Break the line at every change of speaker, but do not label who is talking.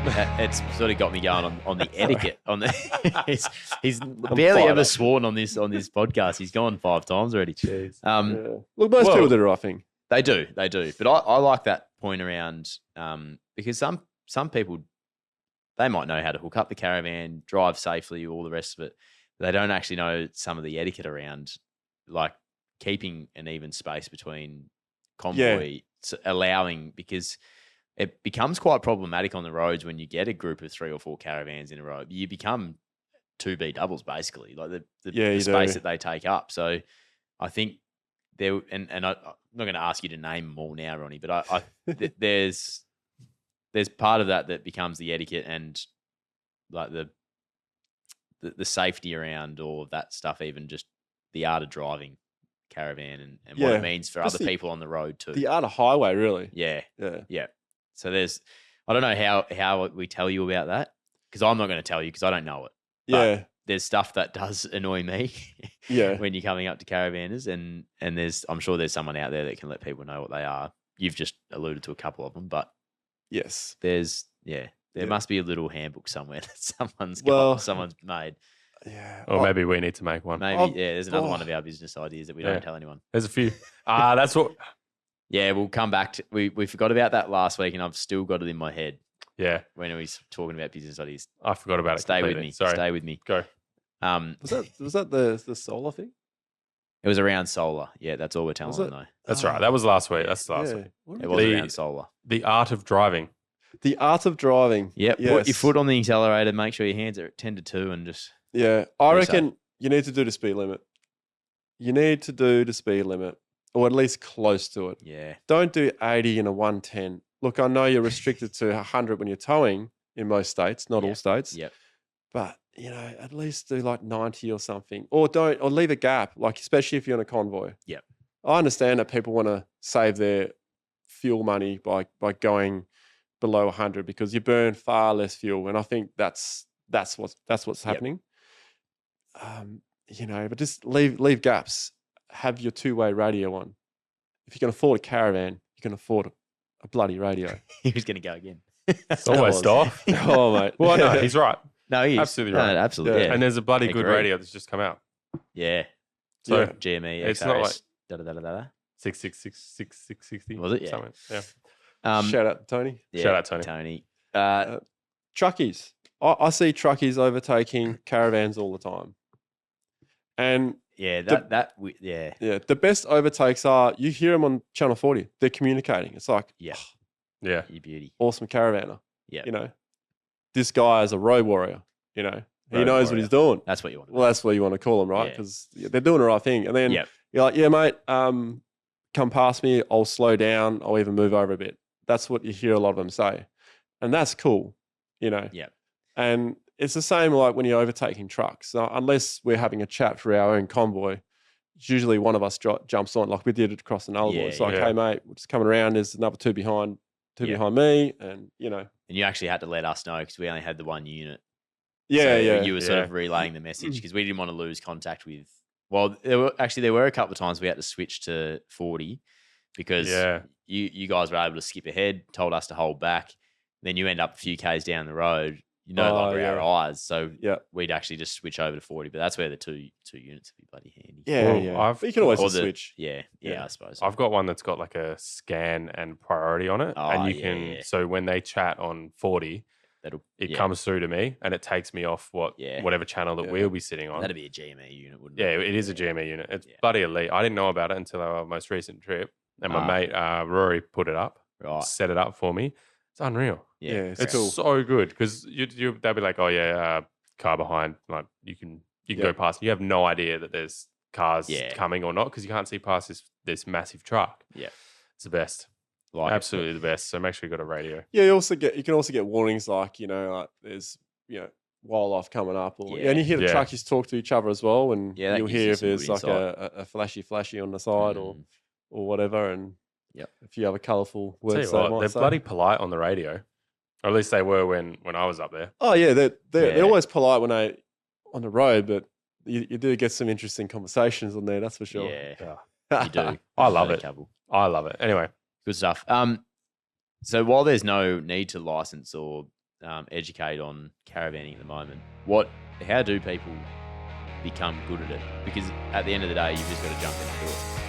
It's sort of got me going on the etiquette. He's barely ever sworn on this podcast. He's gone 5 times already.
Jeez.
Look, most people do it, I think.
They do. But I like that point around because some people, they might know how to hook up the caravan, drive safely, all the rest of it. But they don't actually know some of the etiquette around, like keeping an even space between convoy, allowing, because it becomes quite problematic on the roads when you get a group of 3 or 4 caravans in a row. You become 2B doubles basically, like the space that they take up. So I think there, and I'm not going to ask you to name them all now, Ronnie, but there's part of that becomes the etiquette and like the safety around all of that stuff, even just the art of driving caravan and what it means for other people on the road too.
The art of highway, really.
Yeah. So I don't know how we tell you about that, because I'm not going to tell you because I don't know it. But there's stuff that does annoy me when you're coming up to caravanners, and I'm sure there's someone out there that can let people know what they are. You've just alluded to a couple of them, but
yes,
there must be a little handbook somewhere that someone's made.
Yeah. Or maybe we need to make one.
Maybe, there's another one of our business ideas that we don't tell anyone.
There's a few. That's what...
Yeah, we'll come back to... We forgot about that last week, and I've still got it in my head.
Yeah.
When we were talking about business ideas.
I forgot about it completely.
With me.
Sorry.
Stay with me.
Go.
Was that the solar thing?
It was around solar. Yeah, that's all we're telling them, though.
That's right. That was last week. That's last week.
It was around solar.
The art of driving.
The art of driving.
Yep. Yes. Put your foot on the accelerator, make sure your hands are at 10 to 2 and just...
Yeah. I reckon you need to do the speed limit. You need to do the speed limit, or at least close to it.
Yeah.
Don't do 80 in a 110. Look, I know you're restricted to 100 when you're towing in most states, not all states.
Yep.
But, at least do like 90 or something. Or leave a gap, like especially if you're on a convoy.
Yep.
I understand that people want to save their fuel money by going below 100 because you burn far less fuel, and I think that's what's happening. But just leave gaps. Have your 2-way radio on. If you can afford a caravan, you can afford a bloody radio.
He was going to go again.
It's almost off.
Oh, mate.
Well, no, he's right.
No, he is.
Absolutely right.
No, absolutely. Yeah.
And there's a bloody good radio that's just come out.
Yeah.
So
GME,
it's not like
660.
Was it? Yeah. Something. Yeah.
Shout out to Tony.
Yeah,
shout out Tony.
Truckies. I see truckies overtaking caravans all the time. And the best overtakes are, you hear them on Channel 40. They're communicating. It's like,
you beauty.
Awesome caravaner.
Yeah.
This guy is a road warrior. He knows what he's doing.
That's what you want.
Well, that's what you want to call them, right? Because they're doing the right thing. And then you're like, yeah, mate, come past me. I'll slow down. I'll even move over a bit. That's what you hear a lot of them say. And that's cool,
Yeah.
And it's the same like when you're overtaking trucks. So unless we're having a chat for our own convoy, usually one of us jumps on, like we did it across the Nullarbor. It's like, hey, mate, we're just coming around. There's another 2 behind me. And,
And you actually had to let us know because we only had the 1 unit.
Yeah,
so
yeah.
You were sort of relaying the message because we didn't want to lose contact with... Well, there were a couple of times we had to switch to 40 because you guys were able to skip ahead, told us to hold back. Then you end up a few Ks down the road, no longer our eyes. So we'd actually just switch over to 40, but that's where the two units would be bloody handy.
Yeah. You can always switch.
Yeah, I suppose.
I've got one that's got like a scan and priority on it. And you can, so when they chat on 40, it comes through to me and it takes me off whatever channel that we'll be sitting on.
That'd be a GME unit, wouldn't it?
Yeah, it is a GME unit. It's bloody elite. I didn't know about it until our most recent trip. And my mate, Rory, put it up, set it up for me. It's unreal.
Yeah,
it's cool. So good because they'll be like, oh yeah, car behind. Like you can go past. You have no idea that there's cars coming or not because you can't see past this massive truck.
Yeah,
it's the best. Absolutely the best. So make sure you got a radio.
Yeah, you can also get warnings like like there's wildlife coming up, or and you hear the truckies talk to each other as well, and you'll hear if there's like a flashy on the side or whatever, and a few other colourful words.
They're bloody polite on the radio, or at least they were when I was up there.
Oh yeah, they're always polite when they on the road, but you do get some interesting conversations on there. That's for sure.
Yeah, you do.
I love it. I love it. Anyway,
good stuff. So while there's no need to license or educate on caravanning at the moment. How do people become good at it? Because at the end of the day, you've just got to jump in and do it.